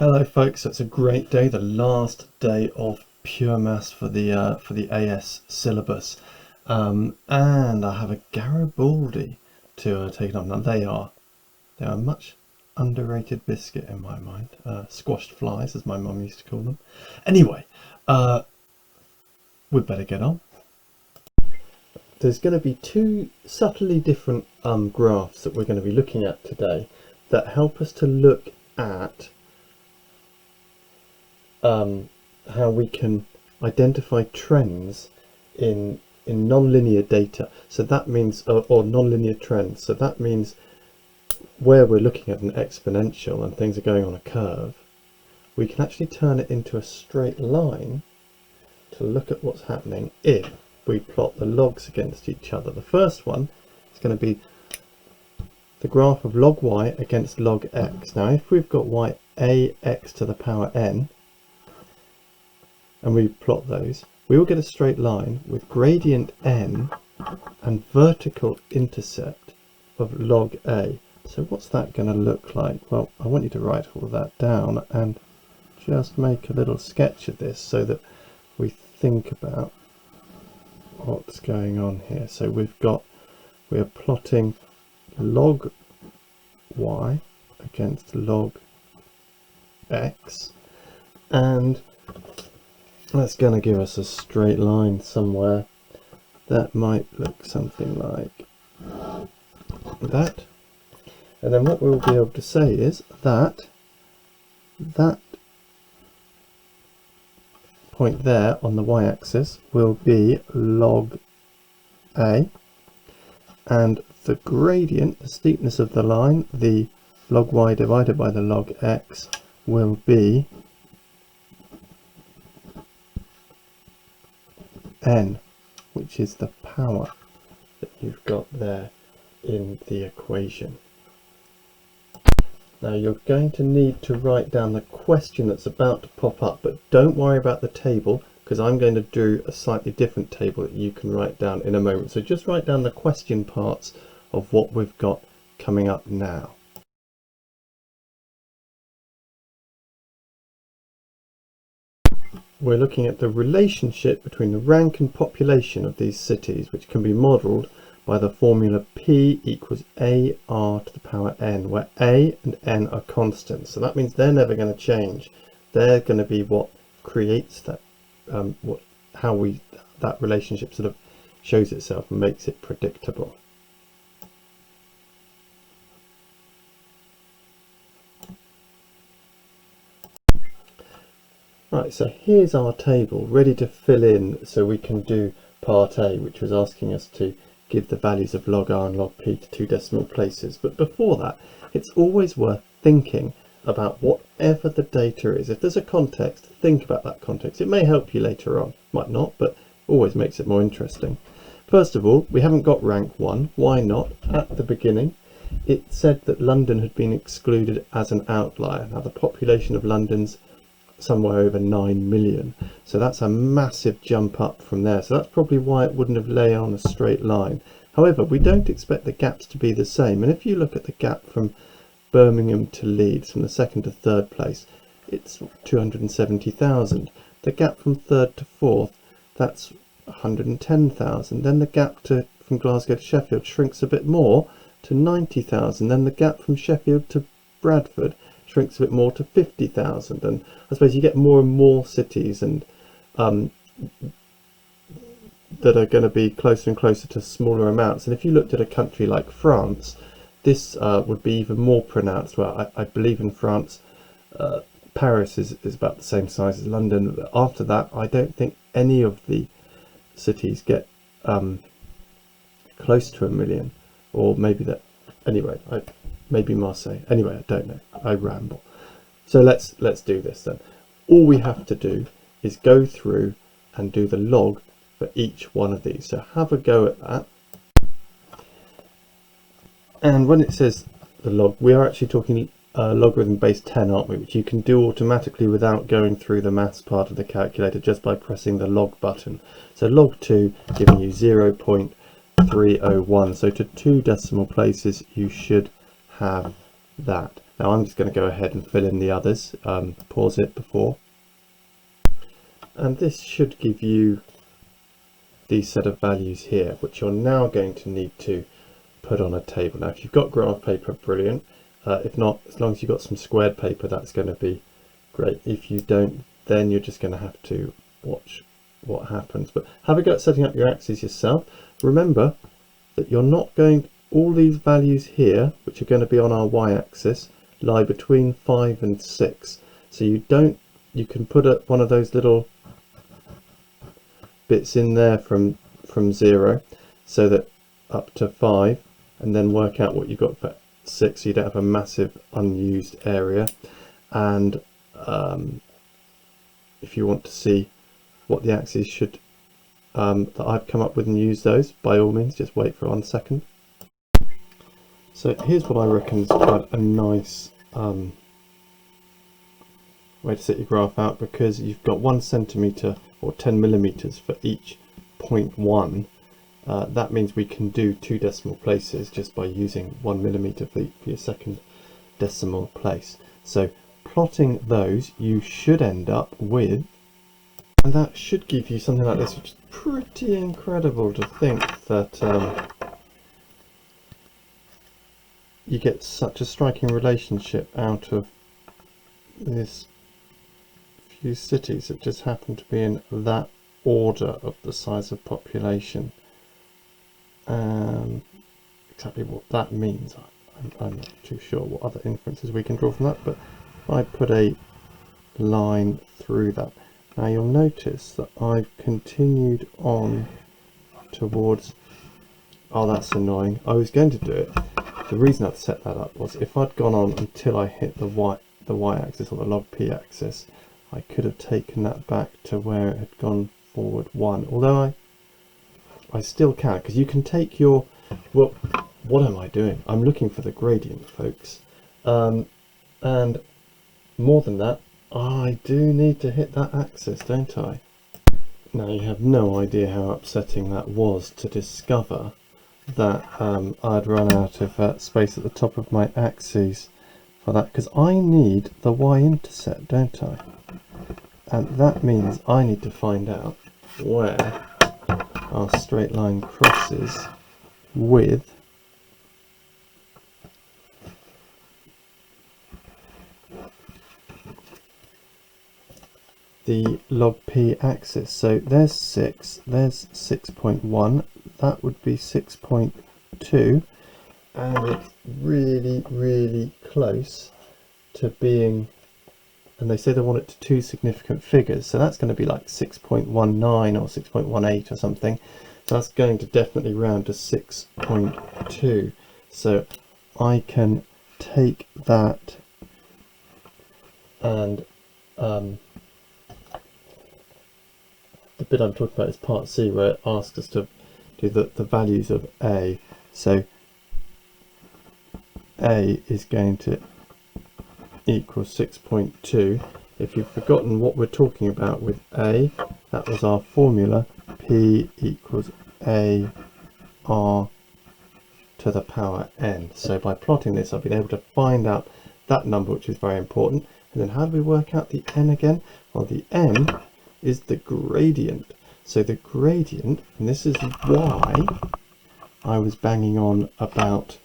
Hello folks, it's a great day, the last day of pure maths for the AS syllabus, and I have a Garibaldi to take it on. Now they are a much underrated biscuit in my mind, squashed flies as my mum used to call them. Anyway, we'd better get on. There's going to be two subtly different graphs that we're going to be looking at today that help us to look at how we can identify trends in nonlinear data. So that means, or nonlinear trends. So that means where we're looking at an exponential and things are going on a curve, we can actually turn it into a straight line to look at what's happening if we plot the logs against each other. The first one is going to be the graph of log y against log x. Now if we've got y ax to the power n, and we plot those, we will get a straight line with gradient n and vertical intercept of log a. So what's that going to look like? Well, I want you to write all of that down and just make a little sketch of this so that we think about what's going on here. So we're plotting log y against log x, and that's going to give us a straight line somewhere that might look something like that. And then what we'll be able to say is that that point there on the y-axis will be log a, and the gradient, the steepness of the line, the log y divided by the log x, will be n, which is the power that you've got there in the equation. Now you're going to need to write down the question that's about to pop up, but don't worry about the table, because I'm going to do a slightly different table that you can write down in a moment. So just write down the question parts of what we've got coming up now. We're looking at the relationship between the rank and population of these cities, which can be modelled by the formula P equals AR to the power n, where A and N are constants. So that means they're never going to change. They're going to be what creates that, that relationship sort of shows itself and makes it predictable. Right, so here's our table ready to fill in so we can do part A, which was asking us to give the values of log r and log p to two decimal places. But before that, it's always worth thinking about whatever the data is. If there's a context, think about that context. It may help you later on, might not, but always makes it more interesting. First of all, we haven't got rank 1. Why not? At the beginning, it said that London had been excluded as an outlier. Now the population of London's somewhere over 9 million, so that's a massive jump up from there. So that's probably why it wouldn't have lay on a straight line. However, we don't expect the gaps to be the same, and if you look at the gap from Birmingham to Leeds, from the second to third place, it's 270,000. The gap from third to fourth, that's 110,000. Then the gap from Glasgow to Sheffield shrinks a bit more to 90,000. Then the gap from Sheffield to Bradford shrinks a bit more to 50,000, and I suppose you get more and more cities and that are going to be closer and closer to smaller amounts. And if you looked at a country like France, this would be even more pronounced. Well, I believe in France, Paris is about the same size as London. But after that, I don't think any of the cities get close to 1 million, or maybe that. Anyway, maybe Marseille. Anyway, I don't know. I ramble. So let's do this then. All we have to do is go through and do the log for each one of these. So have a go at that. And when it says the log, we are actually talking logarithm base 10, aren't we? Which you can do automatically without going through the maths part of the calculator, just by pressing the log button. So log 2 giving you 0.301. So to two decimal places you should have that. Now I'm just going to go ahead and fill in the others, pause it before, and this should give you these set of values here, which you're now going to need to put on a table. Now if you've got graph paper, brilliant. If not, as long as you've got some squared paper, that's going to be great. If you don't, then you're just going to have to watch what happens. But have a go at setting up your axes yourself. Remember that you're not going, all these values here, which are going to be on our y-axis, lie between 5 and 6. So you can put one of those little bits in there from 0, so that up to 5, and then work out what you've got for 6, so you don't have a massive unused area. And if you want to see what the axes should that I've come up with and use those, by all means just wait for 1 second. So here's what I reckon is quite a nice way to set your graph out, because you've got 1 centimetre or 10 millimeters for each 0.1. That means we can do 2 decimal places just by using 1 millimeter for your second decimal place. So plotting those, you should end up with, and that should give you something like this, which is pretty incredible to think that you get such a striking relationship out of this few cities that just happen to be in that order of the size of population. Exactly what that means, I'm not too sure what other inferences we can draw from that, but if I put a line through that, now you'll notice that I've continued on towards, oh that's annoying, I was going to do it, the reason I'd set that up was if I'd gone on until I hit the y-axis or the log p axis, I could have taken that back to where it had gone forward 1, although I still can, because you can take your, well, what am I doing? I'm looking for the gradient, folks, and more than that, I do need to hit that axis, don't I? Now you have no idea how upsetting that was to discover that I'd run out of space at the top of my axes for that, because I need the y-intercept, don't I? And that means I need to find out where our straight line crosses with the log p axis. So there's 6, there's 6.1, that would be 6.2, and it's really close to being, and they say they want it to 2 significant figures, so that's going to be like 6.19 or 6.18 or something, so that's going to definitely round to 6.2. so I can take that and the bit I'm talking about is part C, where it asks us to do the values of A. So A is going to equal 6.2. If you've forgotten what we're talking about with A, that was our formula, P equals A R to the power n. So by plotting this, I've been able to find out that number, which is very important. And then how do we work out the n again? Well, the n is the gradient. So the gradient, and this is why I was banging on about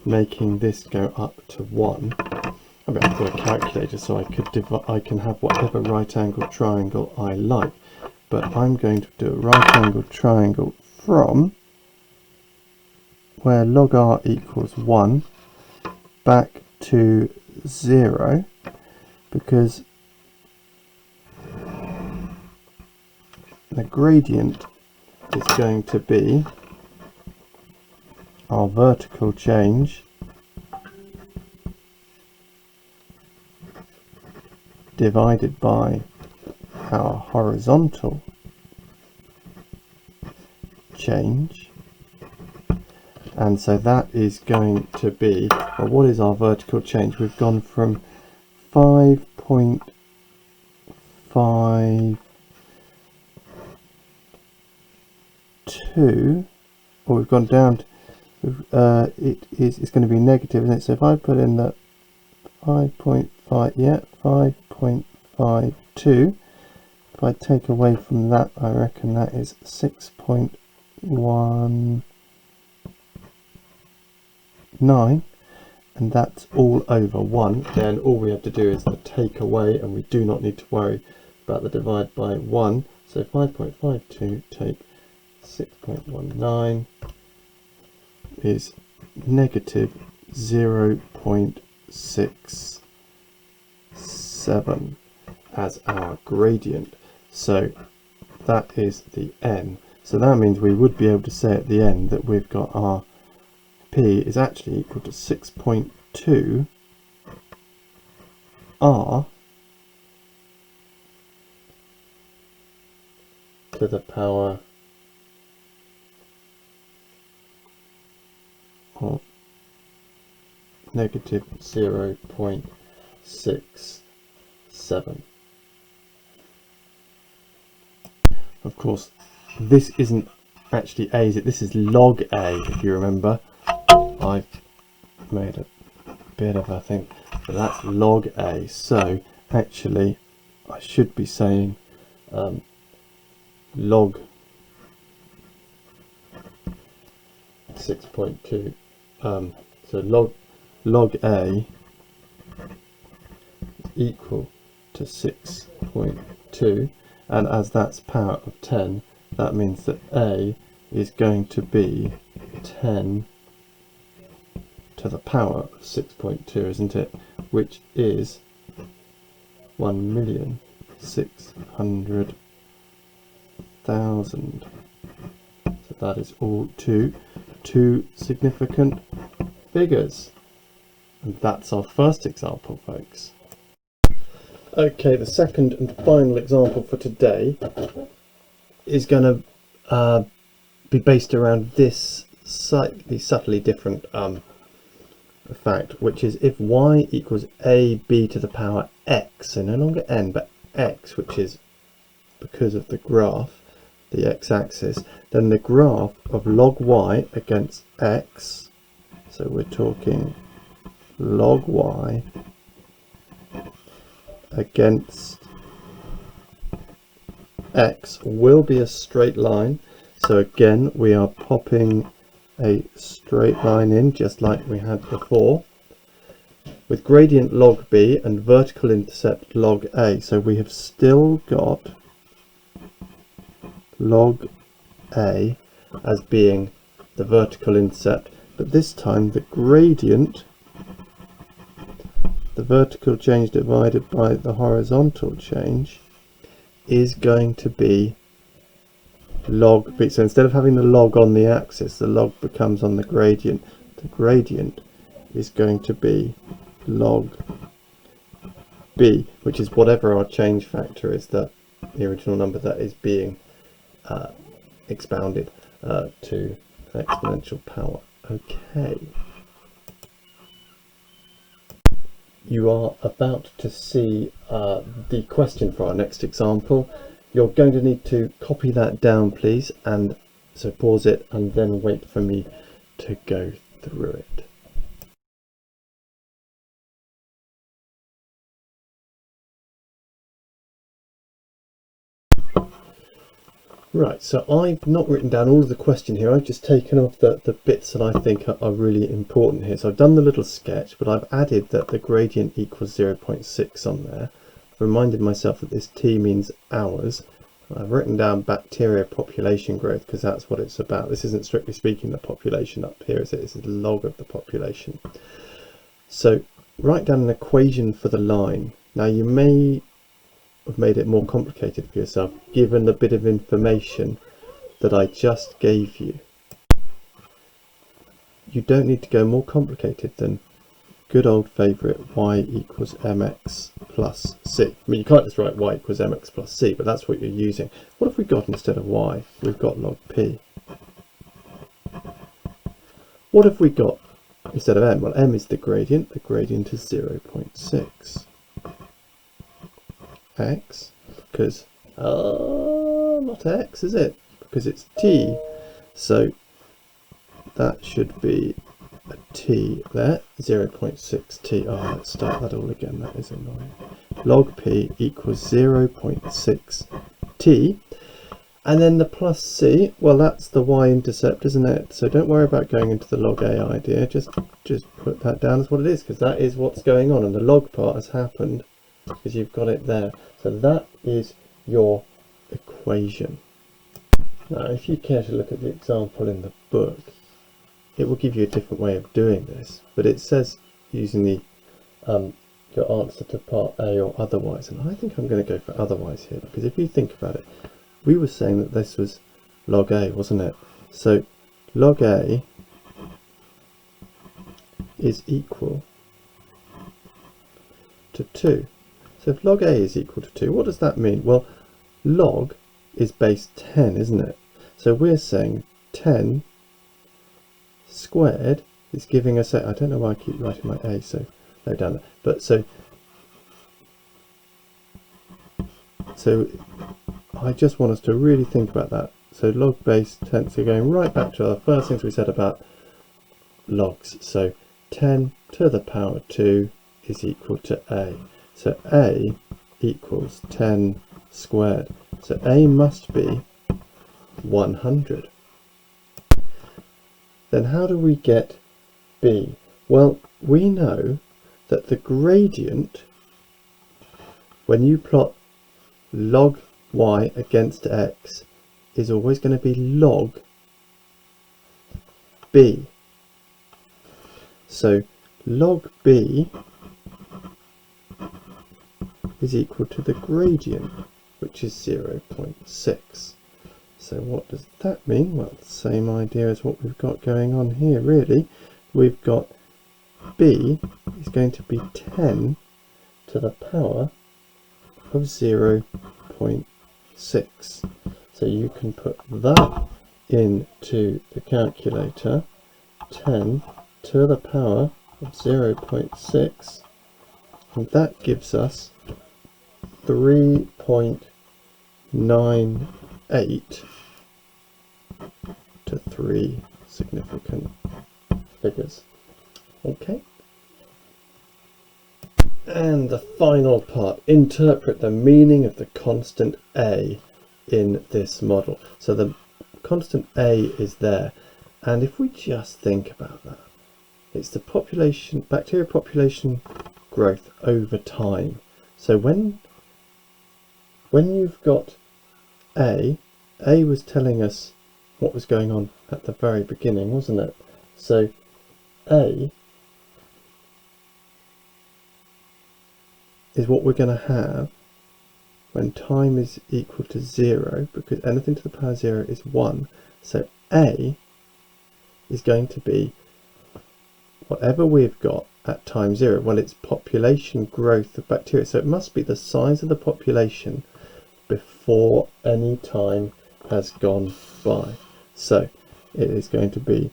making this go up to 1. I mean, I've got a calculator, so I can have whatever right angled triangle I like, but I'm going to do a right angled triangle from where log r equals 1 back to 0, because the gradient is going to be our vertical change divided by our horizontal change. And so that is going to be, well, what is our vertical change? We've gone from 5.52, or we've gone down to, it's going to be negative, isn't it? So if I put in that 5.5, yeah, 5.52. If I take away from that, I reckon that is 6.19, and that's all over 1. Then all we have to do is the take away, and we do not need to worry about the divide by 1. So 5.52 take 6.19 is negative 0.67 as our gradient. So that is the n. So that means we would be able to say at the end that we've got our p is actually equal to 6.2 r to the power of negative 0.67. Of course, this isn't actually a, is it? This is log a, if you remember. I've made a bit of a thing, but that's log a. So actually, I should be saying log 6.2. So log a is equal to 6.2, and as that's power of 10, that means that a is going to be 10 to the power of 6.2, isn't it? Which is 1,600,000. So that is all two significant figures. And that's our first example, folks. Okay, the second and final example for today is going to be based around this slightly subtly different fact, which is if y equals ab to the power x, so no longer n but x, which is because of the graph, the x-axis, then the graph of log y against x, so we're talking log y against x, will be a straight line. So again, we are popping a straight line in just like we had before, with gradient log b and vertical intercept log a. So we have still got log a as being the vertical intercept, but this time the gradient, the vertical change divided by the horizontal change, is going to be log b. So instead of having the log on the axis, the log becomes on the gradient. The gradient is going to be log b, which is whatever our change factor is, that the original number that is being expounded to exponential power. Okay. You are about to see the question for our next example. You're going to need to copy that down, please, and so pause it and then wait for me to go through it. Right, so I've not written down all of the question here. I've just taken off the bits that I think are really important here. So I've done the little sketch, but I've added that the gradient equals 0.6 on there. I've reminded myself that this t means hours. I've written down bacteria population growth because that's what it's about. This isn't strictly speaking the population up here, is it? This is the log of the population. So write down an equation for the line. Now you may have made it more complicated for yourself given the bit of information that I just gave you. You don't need to go more complicated than good old favourite y equals mx plus c. I mean, you can't just write y equals mx plus c, but that's what you're using. What have we got instead of y? We've got log p. What have we got instead of m? Well, m is the gradient. The gradient is 0.6. X, because not x, is it? Because it's t, so that should be a t there, 0.6 t. Oh, let's start that all again, that is annoying. Log p equals 0.6 t. And then the plus c, well, that's the y-intercept, isn't it? So don't worry about going into the log a idea, just put that down as what it is, because that is what's going on, and the log part has happened because you've got it there. So that is your equation. Now, if you care to look at the example in the book, it will give you a different way of doing this, but it says using the your answer to part A or otherwise, and I think I'm going to go for otherwise here, because if you think about it, we were saying that this was log A, wasn't it? So log A is equal to 2. So if log A is equal to 2, what does that mean? Well, log is base 10, isn't it? So we're saying 10 squared is giving us a, I don't know why I keep writing my A so low down there, but so I just want us to really think about that. So log base 10, so going right back to our first things we said about logs. So 10 to the power 2 is equal to A. So A equals 10 squared. So A must be 100. Then how do we get B? Well, we know that the gradient, when you plot log y against x, is always going to be log b. So log b is equal to the gradient, which is 0.6. So what does that mean? Well, the same idea as what we've got going on here, really. We've got b is going to be 10 to the power of 0.6. So you can put that into the calculator, 10 to the power of 0.6, and that gives us 3.98 to 3 significant figures. Okay. And the final part, interpret the meaning of the constant A in this model. So the constant A is there, and if we just think about that, it's the population, bacteria population growth over time. So when you've got A was telling us what was going on at the very beginning, wasn't it? So A is what we're going to have when time is equal to 0, because anything to the power 0 is 1. So A is going to be whatever we've got at time 0. Well, it's population growth of bacteria, so it must be the size of the population before any time has gone by. So it is going to be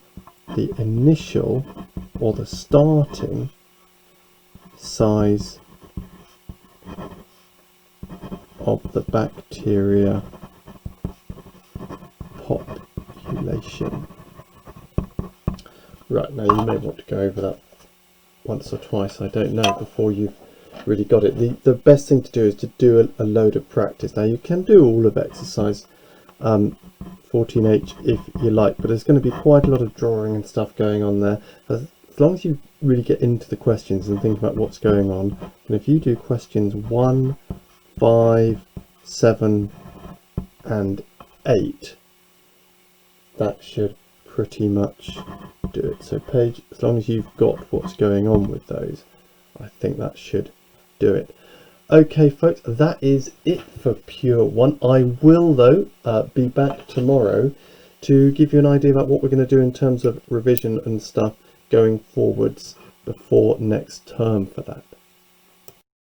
the initial or the starting size of the bacteria population. Right, now you may want to go over that once or twice, I don't know, before you've really got it. The best thing to do is to do a load of practice. Now you can do all of exercise 14H if you like, but there's going to be quite a lot of drawing and stuff going on there. As long as you really get into the questions and think about what's going on, and if you do questions 1, 5, 7 and 8, that should pretty much do it. So page, as long as you've got what's going on with those, I think that should do it. Okay folks, that is it for Pure 1. I will though be back tomorrow to give you an idea about what we're going to do in terms of revision and stuff going forwards before next term for that.